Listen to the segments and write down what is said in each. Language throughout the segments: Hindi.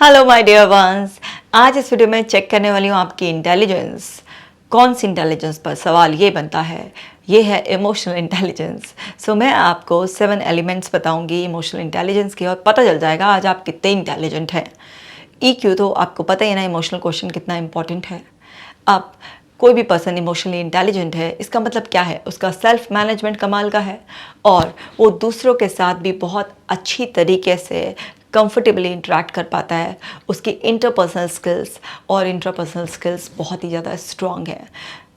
Hello my dear ones. आज इस वीडियो में चेक करने वाली हूँ आपकी इंटेलिजेंस। कौन सी इंटेलिजेंस पर सवाल ये बनता है, ये है इमोशनल इंटेलिजेंस। सो मैं आपको 7 एलिमेंट्स बताऊंगी इमोशनल इंटेलिजेंस के और पता चल जाएगा आज आप कितने इंटेलिजेंट हैं। EQ तो आपको पता ही है ना, इमोशनल क्वेश्चन कितना इंपॉर्टेंट है। अब कोई भी पर्सन इमोशनली इंटेलिजेंट है, इसका मतलब क्या है, उसका सेल्फ मैनेजमेंट कमाल का है और वो दूसरों के साथ भी बहुत अच्छी तरीके से कंफर्टेबली इंटरेक्ट कर पाता है। उसकी इंटरपर्सनल स्किल्स और इंट्रापर्सनल स्किल्स बहुत ही ज़्यादा स्ट्रॉन्ग है।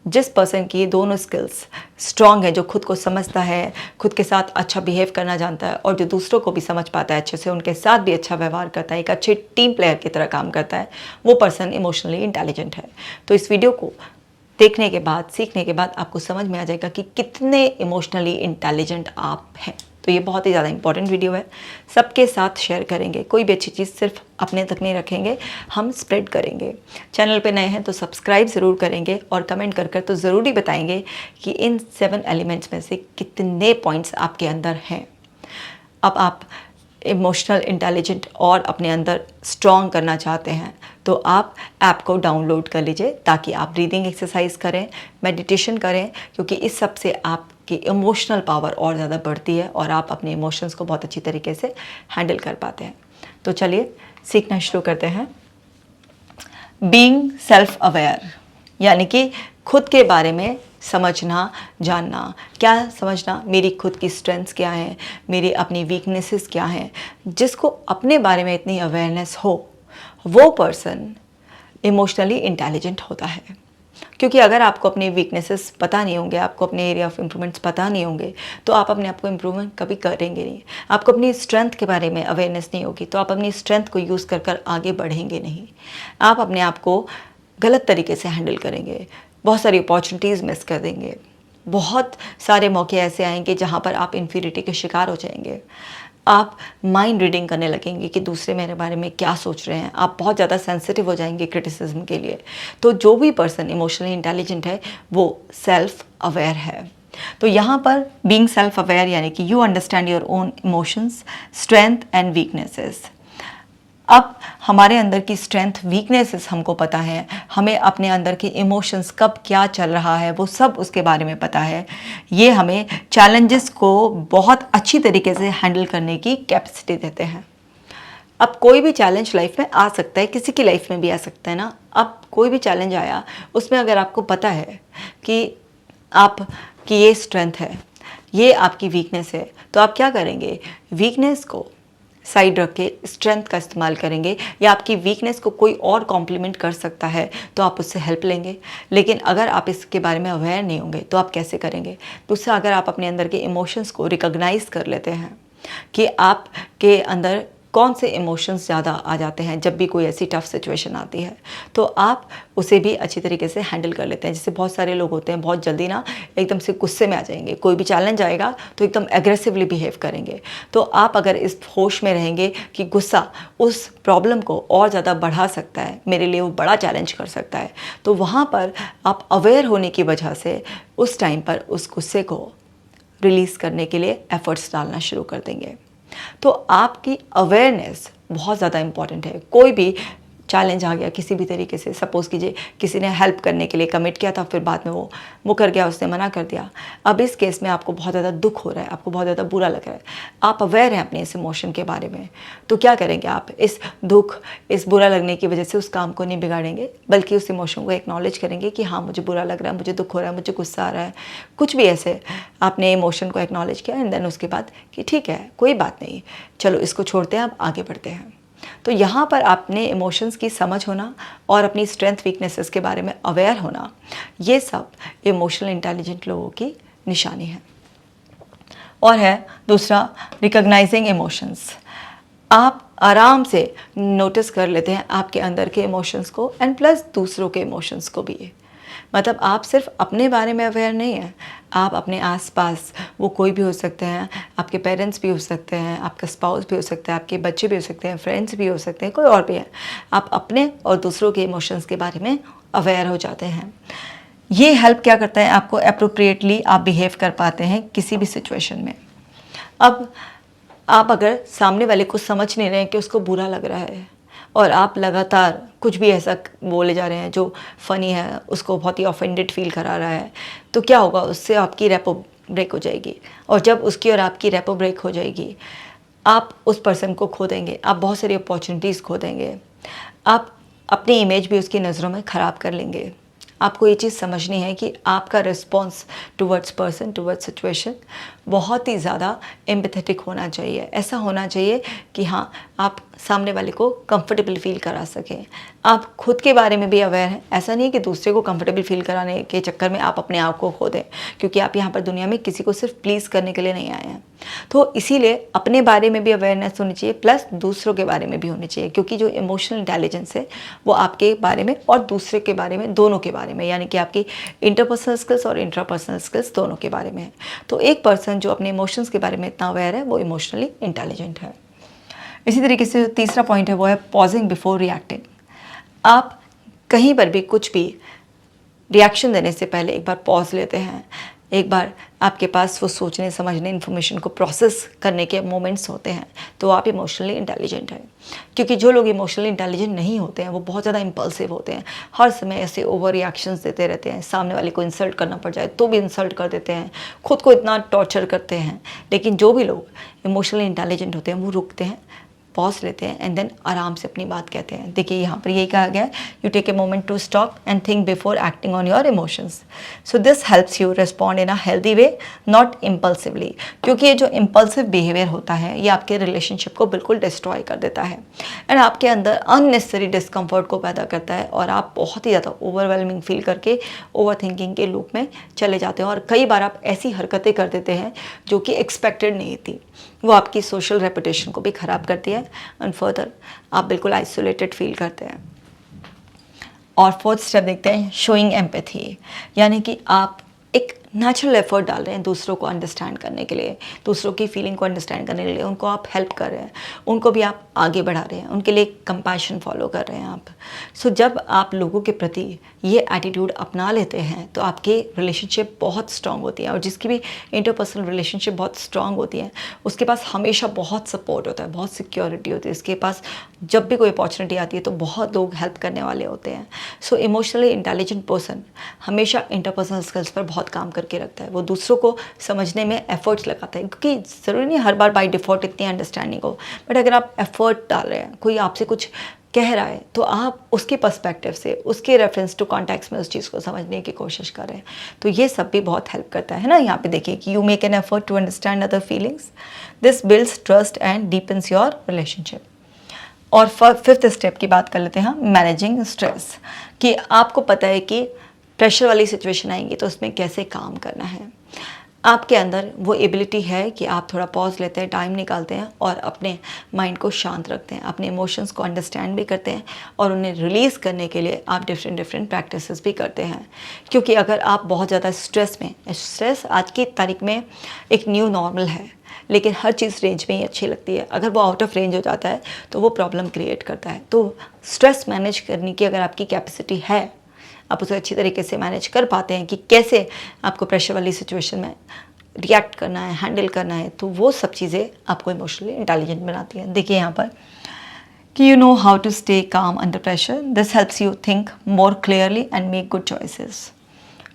जिस पर्सन की दोनों स्किल्स स्ट्रॉन्ग है, जो खुद को समझता है, खुद के साथ अच्छा बिहेव करना जानता है और जो दूसरों को भी समझ पाता है अच्छे से, उनके साथ भी अच्छा व्यवहार करता है, एक अच्छे टीम प्लेयर की तरह काम करता है, वो पर्सन इमोशनली इंटेलिजेंट है। तो इस वीडियो को देखने के बाद, सीखने के बाद आपको समझ में आ जाएगा कि कितने इमोशनली इंटेलिजेंट आप हैं। तो ये बहुत ही ज़्यादा इंपॉर्टेंट वीडियो है, सबके साथ शेयर करेंगे। कोई भी अच्छी चीज़ सिर्फ अपने तक नहीं रखेंगे, हम स्प्रेड करेंगे। चैनल पे नए हैं तो सब्सक्राइब ज़रूर करेंगे और कमेंट कर तो ज़रूरी बताएंगे कि इन 7 एलिमेंट्स में से कितने पॉइंट्स आपके अंदर हैं। अब आप इमोशनल इंटेलिजेंट और अपने अंदर स्ट्रॉन्ग करना चाहते हैं तो आप ऐप को डाउनलोड कर लीजिए, ताकि आप ब्रीदिंग एक्सरसाइज करें, मेडिटेशन करें, क्योंकि इस सब से आपकी इमोशनल पावर और ज़्यादा बढ़ती है और आप अपने इमोशंस को बहुत अच्छी तरीके से हैंडल कर पाते हैं। तो चलिए सीखना शुरू करते हैं। बीइंग सेल्फ अवेयर यानी कि खुद के बारे में समझना, जानना। क्या समझना? मेरी खुद की स्ट्रेंथ्स क्या हैं, मेरी अपनी वीकनेसेस क्या हैं। जिसको अपने बारे में इतनी अवेयरनेस हो, वो पर्सन इमोशनली इंटेलिजेंट होता है। क्योंकि अगर आपको अपनी वीकनेसेस पता नहीं होंगे, आपको अपने एरिया ऑफ इम्प्रूवमेंट्स पता नहीं होंगे, तो आप अपने आप को इम्प्रूवमेंट कभी करेंगे नहीं। आपको अपनी स्ट्रेंथ के बारे में अवेयरनेस नहीं होगी तो आप अपनी स्ट्रेंथ को यूज़ कर आगे बढ़ेंगे नहीं। आप अपने आप को गलत तरीके से हैंडल करेंगे, बहुत सारी अपॉर्चुनिटीज़ मिस कर देंगे, बहुत सारे मौके ऐसे आएंगे जहाँ पर आप इन्फीरियरिटी के शिकार हो जाएंगे। आप माइंड रीडिंग करने लगेंगे कि दूसरे मेरे बारे में क्या सोच रहे हैं। आप बहुत ज़्यादा सेंसिटिव हो जाएंगे क्रिटिसिज्म के लिए। तो जो भी पर्सन इमोशनली इंटेलिजेंट है वो सेल्फ अवेयर है। तो यहाँ पर बीइंग सेल्फ अवेयर यानी कि you understand your own emotions, strength and weaknesses. अब हमारे अंदर की स्ट्रेंथ, वीकनेसेस हमको पता है, हमें अपने अंदर के इमोशंस कब क्या चल रहा है वो सब उसके बारे में पता है। ये हमें चैलेंजेस को बहुत अच्छी तरीके से हैंडल करने की कैपेसिटी देते हैं। अब कोई भी चैलेंज लाइफ में आ सकता है, किसी की लाइफ में भी आ सकता है ना। अब कोई भी चैलेंज आया, उसमें अगर आपको पता है कि आपकी ये स्ट्रेंथ है, ये आपकी वीकनेस है, तो आप क्या करेंगे? वीकनेस को साइड रख के स्ट्रेंथ का इस्तेमाल करेंगे, या आपकी वीकनेस को कोई और कॉम्प्लीमेंट कर सकता है तो आप उससे हेल्प लेंगे। लेकिन अगर आप इसके बारे में अवेयर नहीं होंगे तो आप कैसे करेंगे? दूसरा, अगर आप अपने अंदर के इमोशंस को रिकॉग्नाइज कर लेते हैं कि आपके अंदर कौन से इमोशंस ज़्यादा आ जाते हैं जब भी कोई ऐसी टफ सिचुएशन आती है, तो आप उसे भी अच्छी तरीके से हैंडल कर लेते हैं। जैसे बहुत सारे लोग होते हैं, बहुत जल्दी ना एकदम से गुस्से में आ जाएंगे, कोई भी चैलेंज आएगा तो एकदम एग्रेसिवली बिहेव करेंगे। तो आप अगर इस होश में रहेंगे कि गुस्सा उस प्रॉब्लम को और ज़्यादा बढ़ा सकता है, मेरे लिए वो बड़ा चैलेंज कर सकता है, तो वहाँ पर आप अवेयर होने की वजह से उस टाइम पर उस गुस्से को रिलीज़ करने के लिए एफर्ट्स डालना शुरू कर देंगे। तो आपकी अवेयरनेस बहुत ज़्यादा इम्पॉर्टेंट है। कोई भी चैलेंज आ गया किसी भी तरीके से, सपोज़ कीजिए किसी ने हेल्प करने के लिए कमिट किया था, फिर बाद में वो मुकर गया, उसने मना कर दिया। अब इस केस में आपको बहुत ज़्यादा दुख हो रहा है, आपको बहुत ज़्यादा बुरा लग रहा है, आप अवेयर हैं अपने इस इमोशन के बारे में, तो क्या करेंगे? आप इस दुख, इस बुरा लगने की वजह से उस काम को नहीं बिगाड़ेंगे, बल्कि उस इमोशन को एक्नॉलेज करेंगे कि हाँ, मुझे बुरा लग रहा है, मुझे दुख हो रहा है, मुझे गुस्सा आ रहा है, कुछ भी ऐसे आपने इमोशन को एक्नॉलेज किया एंड देन उसके बाद कि ठीक है, कोई बात नहीं, चलो इसको छोड़ते हैं, अब आगे बढ़ते हैं। तो यहाँ पर आपने इमोशंस की समझ होना और अपनी स्ट्रेंथ वीकनेसेस के बारे में अवेयर होना, ये सब इमोशनल इंटेलिजेंट लोगों की निशानी है। और है दूसरा, रिकॉग्नाइजिंग इमोशंस। आप आराम से नोटिस कर लेते हैं आपके अंदर के इमोशंस को एंड प्लस दूसरों के इमोशंस को भी। मतलब आप सिर्फ अपने बारे में अवेयर नहीं हैं, आप अपने आसपास, वो कोई भी हो सकते हैं, आपके पेरेंट्स भी हो सकते हैं, आपका स्पाउस भी हो सकता है, आपके बच्चे भी हो सकते हैं, फ्रेंड्स भी हो सकते हैं, कोई और भी है। आप अपने और दूसरों के इमोशंस के बारे में अवेयर हो जाते हैं। ये हेल्प क्या करता है आपको? एप्रोप्रिएटली आप बिहेव कर पाते हैं किसी भी सिचुएशन में। अब आप अगर सामने वाले को समझ नहीं रहे हैं कि उसको बुरा लग रहा है, और आप लगातार कुछ भी ऐसा बोले जा रहे हैं जो फ़नी है, उसको बहुत ही ऑफेंडेड फील करा रहा है, तो क्या होगा, उससे आपकी रेपो ब्रेक हो जाएगी। और जब उसकी और आपकी रेपो ब्रेक हो जाएगी, आप उस पर्सन को खो देंगे, आप बहुत सारी अपॉर्चुनिटीज़ खो देंगे, आप अपनी इमेज भी उसकी नज़रों में ख़राब कर लेंगे। आपको ये चीज़ समझनी है कि आपका response towards person, towards situation बहुत ही ज़्यादा एम्पैथेटिक होना चाहिए। ऐसा होना चाहिए कि हाँ, आप सामने वाले को कंफर्टेबल फील करा सकें। आप खुद के बारे में भी अवेयर हैं। ऐसा नहीं है कि दूसरे को कंफर्टेबल फील कराने के चक्कर में आप अपने आप को खो दें, क्योंकि आप यहाँ पर दुनिया में किसी को सिर्फ प्लीज़ करने के लिए नहीं आए हैं। तो इसीलिए अपने बारे में भी अवेयरनेस होनी चाहिए, प्लस दूसरों के बारे में भी होनी चाहिए, क्योंकि जो इमोशनल इंटेलिजेंस है वो आपके बारे में और दूसरे के बारे में, दोनों के बारे में, यानी कि आपकी इंटरपर्सनल स्किल्स और इंट्रापर्सनल स्किल्स दोनों के बारे में है। तो एक पर्सन जो अपने इमोशंस के बारे में इतना अवेयर है वो इमोशनली इंटेलिजेंट है। इसी तरीके से जो तीसरा पॉइंट है वो है पॉजिंग बिफोर रिएक्टिंग। आप कहीं पर भी कुछ भी रिएक्शन देने से पहले एक बार पॉज लेते हैं, एक बार आपके पास वो सोचने समझने इन्फॉर्मेशन को प्रोसेस करने के मोमेंट्स होते हैं, तो आप इमोशनली इंटेलिजेंट हैं। क्योंकि जो लोग इमोशनली इंटेलिजेंट नहीं होते हैं वो बहुत ज़्यादा इम्पल्सिव होते हैं, हर समय ऐसे ओवर रिएक्शंस देते रहते हैं, सामने वाले को इंसल्ट करना पड़ जाए तो भी इंसल्ट कर देते हैं, खुद को इतना टॉर्चर करते हैं। लेकिन जो भी लोग इमोशनली इंटेलिजेंट होते हैं वो रुकते हैं, पॉज लेते हैं एंड देन आराम से अपनी बात कहते हैं। देखिए यहाँ पर यही कहा गया है, you take a moment to stop and think before acting on your emotions, so this helps you respond in a healthy way, not impulsively. क्योंकि ये जो इम्पल्सिव बिहेवियर होता है ये आपके रिलेशनशिप को बिल्कुल डिस्ट्रॉय कर देता है एंड आपके अंदर अननेसेसरी डिस्कम्फर्ट को पैदा करता है, और आप बहुत ही ज़्यादा ओवरवेलमिंग फील करके ओवर थिंकिंग के लूप में चले जाते हैं। और कई बार आप ऐसी हरकतें कर देते हैं जो कि एक्सपेक्टेड नहीं थी, वो आपकी सोशल रेपुटेशन को भी ख़राब करती है एंड फर्दर आप बिल्कुल आइसोलेटेड फील करते हैं। और फोर्थ स्टेप देखते हैं, शोइंग एम्पैथी, यानी कि आप एक नेचुरल एफर्ट डाल रहे हैं दूसरों को अंडरस्टैंड करने के लिए, दूसरों की फीलिंग को अंडरस्टैंड करने के लिए, उनको आप हेल्प कर रहे हैं, उनको भी आप आगे बढ़ा रहे हैं, उनके लिए कंपैशन फॉलो कर रहे हैं आप। सो जब आप लोगों के प्रति ये एटीट्यूड अपना लेते हैं तो आपके रिलेशनशिप बहुत स्ट्रांग होती है, और जिसकी भी इंटरपर्सनल रिलेशनशिप बहुत स्ट्रांग होती है उसके पास हमेशा बहुत सपोर्ट होता है, बहुत सिक्योरिटी होती है, उसके पास जब भी कोई अपॉर्चुनिटी आती है तो बहुत लोग हेल्प करने वाले होते हैं। सो इमोशनली इंटेलिजेंट पर्सन हमेशा इंटरपर्सनल स्किल्स पर बहुत काम करके रखता है, वो दूसरों को समझने में एफर्ट्स लगाता है, क्योंकि ज़रूरी नहीं हर बार बाय डिफ़ॉल्ट इतनी अंडरस्टैंडिंग हो, बट अगर आप एफर्ट डाल रहे हैं, कोई आपसे कुछ कह रहा है तो आप उसके पर्सपेक्टिव से, उसके रेफरेंस टू कॉन्टेक्स्ट में उस चीज़ को समझने की कोशिश कर रहे हैं, तो ये सब भी बहुत हेल्प करता है ना। यहाँ पे देखिए कि you make an effort to understand other feelings, this builds trust and deepens your relationship. और फिफ्थ स्टेप की बात कर लेते हैं, मैनेजिंग स्ट्रेस, कि आपको पता है कि प्रेशर वाली सिचुएशन आएंगी तो उसमें कैसे काम करना है। आपके अंदर वो एबिलिटी है कि आप थोड़ा पॉज लेते हैं, टाइम निकालते हैं और अपने माइंड को शांत रखते हैं, अपने इमोशंस को अंडरस्टैंड भी करते हैं, और उन्हें रिलीज़ करने के लिए आप डिफरेंट प्रैक्टिसेस भी करते हैं। क्योंकि अगर आप बहुत ज़्यादा स्ट्रेस में, स्ट्रेस आज की तारीख में एक न्यू नॉर्मल है, लेकिन हर चीज़ रेंज में ही अच्छी लगती है, अगर वो आउट ऑफ रेंज हो जाता है तो वो प्रॉब्लम क्रिएट करता है। तो स्ट्रेस मैनेज करने की अगर आपकी कैपेसिटी है, आप उसे अच्छी तरीके से मैनेज कर पाते हैं कि कैसे आपको प्रेशर वाली सिचुएशन में रिएक्ट करना है, हैंडल करना है, तो वो सब चीज़ें आपको इमोशनली इंटेलिजेंट बनाती हैं। देखिए यहाँ पर कि you know how to stay calm under pressure, this helps you think more clearly and make good choices,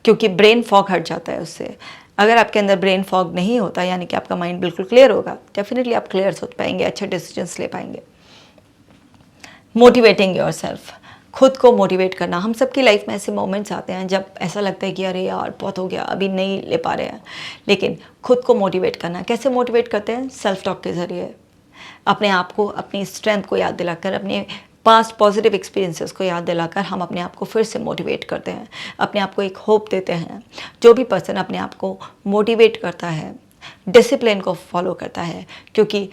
क्योंकि ब्रेन फॉग हट जाता है उससे। अगर आपके अंदर ब्रेन फॉग नहीं होता, यानी कि आपका माइंड बिल्कुल क्लियर होगा, डेफिनेटली आप क्लियर सोच पाएंगे, अच्छे डिसीजंस ले पाएंगे। मोटिवेटिंग योरसेल्फ, खुद को मोटिवेट करना। हम सबकी लाइफ में ऐसे मोमेंट्स आते हैं जब ऐसा लगता है कि अरे यार बहुत हो गया, अभी नहीं ले पा रहे हैं, लेकिन खुद को मोटिवेट करना, कैसे मोटिवेट करते हैं? सेल्फ टॉक के ज़रिए, अपने आप को, अपनी स्ट्रेंथ को याद दिलाकर, अपने पास्ट पॉजिटिव एक्सपीरियंसेस को याद दिलाकर हम अपने आप को फिर से मोटिवेट करते हैं, अपने आप को एक होप देते हैं। जो भी पर्सन अपने आप को मोटिवेट करता है, डिसिप्लिन को फॉलो करता है, क्योंकि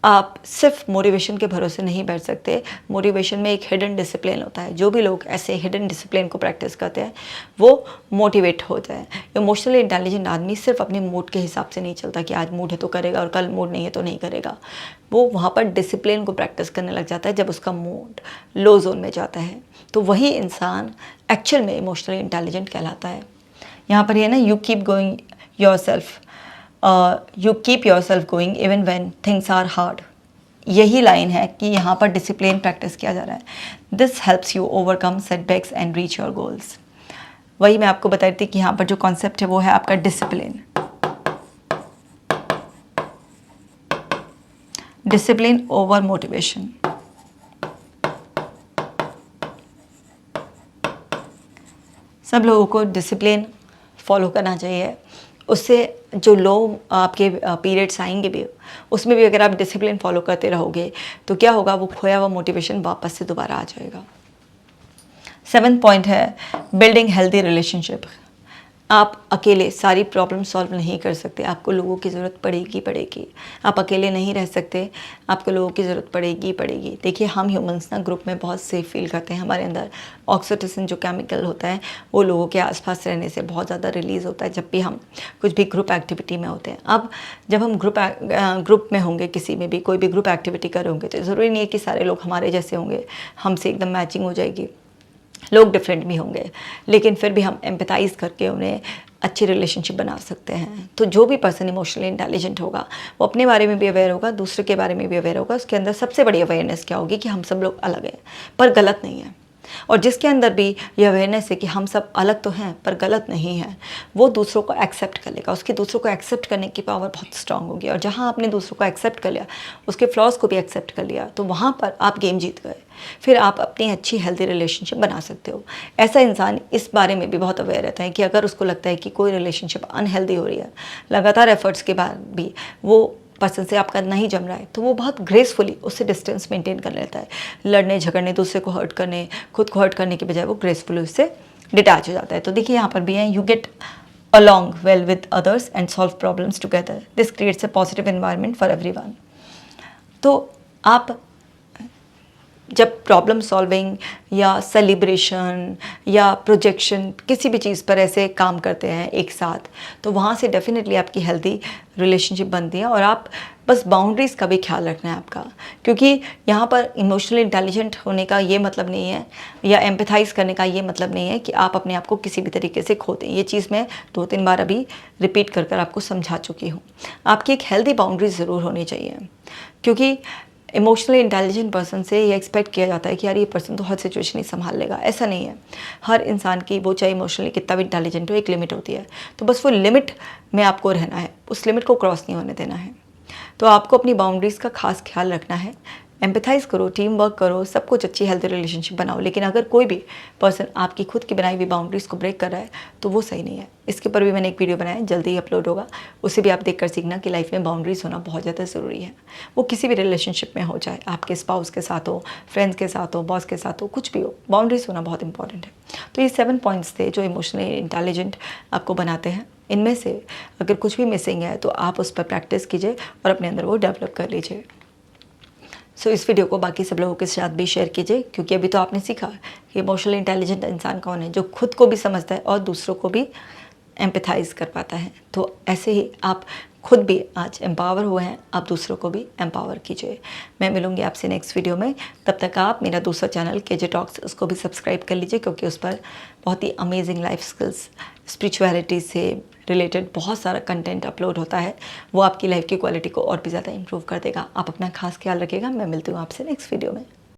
आप सिर्फ मोटिवेशन के भरोसे नहीं बैठ सकते, मोटिवेशन में एक हिडन डिसिप्लिन होता है। जो भी लोग ऐसे हिडन डिसिप्लिन को प्रैक्टिस करते हैं वो मोटिवेट होते हैं। इमोशनली इंटेलिजेंट आदमी सिर्फ अपने मूड के हिसाब से नहीं चलता कि आज मूड है तो करेगा और कल मूड नहीं है तो नहीं करेगा, वो वहाँ पर डिसिप्लिन को प्रैक्टिस करने लग जाता है जब उसका मूड लो जोन में जाता है, तो वही इंसान एक्चुअल में इमोशनली इंटेलिजेंट कहलाता है। यहाँ पर ये ना, you keep going your self, you keep yourself going even when things are hard. यही लाइन है कि यहाँ पर डिसिप्लिन प्रैक्टिस किया जा रहा है। This helps you overcome setbacks and reach your goals. वही मैं आपको बता रही थी कि यहाँ पर जो कॉन्सेप्ट है वो है आपका डिसिप्लिन। Discipline over motivation. सब लोगों को डिसिप्लिन फॉलो करना चाहिए। उससे जो लो आपके पीरियड्स आएंगे भी, उसमें भी अगर आप डिसिप्लिन फॉलो करते रहोगे तो क्या होगा, वो खोया हुआ मोटिवेशन वापस से दोबारा आ जाएगा। 7th पॉइंट है बिल्डिंग हेल्दी रिलेशनशिप। आप अकेले सारी प्रॉब्लम सॉल्व नहीं कर सकते, आपको लोगों की ज़रूरत पड़ेगी। आप अकेले नहीं रह सकते, आपको लोगों की ज़रूरत पड़ेगी। देखिए, हम ह्यूमंस ना ग्रुप में बहुत सेफ फील करते हैं। हमारे अंदर ऑक्सीटोसिन जो केमिकल होता है वो लोगों के आसपास रहने से बहुत ज़्यादा रिलीज़ होता है जब भी हम कुछ भी ग्रुप एक्टिविटी में होते हैं। अब जब हम ग्रुप में होंगे, किसी में भी कोई भी ग्रुप एक्टिविटी कर होंगे, तो ज़रूरी नहीं है कि सारे लोग हमारे जैसे होंगे, हमसे एकदम मैचिंग हो जाएगी। लोग डिफरेंट भी होंगे, लेकिन फिर भी हम एम्पैथाइज़ करके उन्हें अच्छी रिलेशनशिप बना सकते हैं। तो जो भी पर्सन इमोशनली इंटेलिजेंट होगा वो अपने बारे में भी अवेयर होगा, दूसरे के बारे में भी अवेयर होगा। उसके अंदर सबसे बड़ी अवेयरनेस क्या होगी कि हम सब लोग अलग हैं पर गलत नहीं है। और जिसके अंदर भी ये अवेयरनेस है कि हम सब अलग तो हैं पर गलत नहीं है, वो दूसरों को एक्सेप्ट कर लेगा। उसकी दूसरों को एक्सेप्ट करने की पावर बहुत स्ट्रांग होगी। और जहाँ आपने दूसरों को एक्सेप्ट कर लिया, उसके फ्लॉज को भी एक्सेप्ट कर लिया, तो वहाँ पर आप गेम जीत गए। फिर आप अपनी अच्छी हेल्दी रिलेशनशिप बना सकते हो। ऐसा इंसान इस बारे में भी बहुत अवेयर रहता है कि अगर उसको लगता है कि कोई रिलेशनशिप अनहेल्दी हो रही है, लगातार एफर्ट्स के बाद भी वो पर्सन से आपका नहीं जम रहा है, तो वो बहुत ग्रेसफुली उससे डिस्टेंस मेंटेन कर लेता है। लड़ने झगड़ने, दूसरे को हर्ट करने, खुद को हर्ट करने के बजाय वो ग्रेसफुली उससे डिटैच हो जाता है। तो देखिए, यहाँ पर भी है, you get along well with others and solve problems together. This creates a positive environment for everyone. तो आप जब प्रॉब्लम सॉल्विंग या सेलिब्रेशन या प्रोजेक्शन किसी भी चीज़ पर ऐसे काम करते हैं एक साथ, तो वहाँ से डेफिनेटली आपकी हेल्दी रिलेशनशिप बनती है। और आप बस बाउंड्रीज़ का भी ख्याल रखना है आपका, क्योंकि यहाँ पर इमोशनली इंटेलिजेंट होने का ये मतलब नहीं है या एम्पैथाइज़ करने का ये मतलब नहीं है कि आप अपने आप को किसी भी तरीके से खो दें। ये चीज़ मैं 2-3 बार अभी रिपीट कर आपको समझा चुकी हूँ। आपकी एक हेल्दी बाउंड्रीज ज़रूर होनी चाहिए, क्योंकि इमोशनली इंटेलिजेंट पर्सन से ये एक्सपेक्ट किया जाता है कि यार ये पर्सन तो हर सिचुएशन ही संभाल लेगा। ऐसा नहीं है। हर इंसान की, वो चाहे इमोशनली कितना भी इंटेलिजेंट हो, एक लिमिट होती है। तो बस वो लिमिट में आपको रहना है, उस लिमिट को क्रॉस नहीं होने देना है। तो आपको अपनी बाउंड्रीज़ का खास ख्याल रखना है। एम्पैथाइज़ करो, टीम वर्क करो, सब कुछ अच्छी हेल्दी रिलेशनशिप बनाओ। लेकिन अगर कोई भी पर्सन आपकी खुद की बनाई हुई बाउंड्रीज़ को ब्रेक कर रहा है तो वो सही नहीं है। इसके ऊपर भी मैंने एक वीडियो बनाया है, जल्दी ही अपलोड होगा। उसे भी आप देखकर सीखना कि लाइफ में बाउंड्रीज़ होना बहुत ज़्यादा ज़रूरी है। वो किसी भी रिलेशनशिप में हो, चाहे आपके स्पाउस के साथ हो, फ्रेंड्स के साथ हो, बॉस के साथ हो, कुछ भी हो, बाउंड्रीज़ होना बहुत इंपॉर्टेंट है। तो ये 7 पॉइंट्स थे जो इमोशनली इंटेलिजेंट आपको बनाते हैं। इनमें से अगर कुछ भी मिसिंग है तो आप उस पर प्रैक्टिस कीजिए और अपने अंदर वो डेवलप कर लीजिए। सो इस वीडियो को बाकी सब लोगों के साथ भी शेयर कीजिए, क्योंकि अभी तो आपने सीखा कि इमोशनली इंटेलिजेंट इंसान कौन है, जो खुद को भी समझता है और दूसरों को भी एम्पैथाइज़ कर पाता है। तो ऐसे ही आप खुद भी आज एम्पावर हुए हैं, आप दूसरों को भी एम्पावर कीजिए। मैं मिलूंगी आपसे नेक्स्ट वीडियो में। तब तक आप मेरा दूसरा चैनल केजे टॉक्स, उसको भी सब्सक्राइब कर लीजिए, क्योंकि उस पर बहुत ही अमेजिंग लाइफ स्किल्स, स्पिरिचुअलिटी से रिलेटेड बहुत सारा कंटेंट अपलोड होता है। वो आपकी लाइफ की क्वालिटी को और भी ज़्यादा इंप्रूव कर देगा। आप अपना खास ख्याल रखिएगा। मैं मिलती हूँ आपसे नेक्स्ट वीडियो में।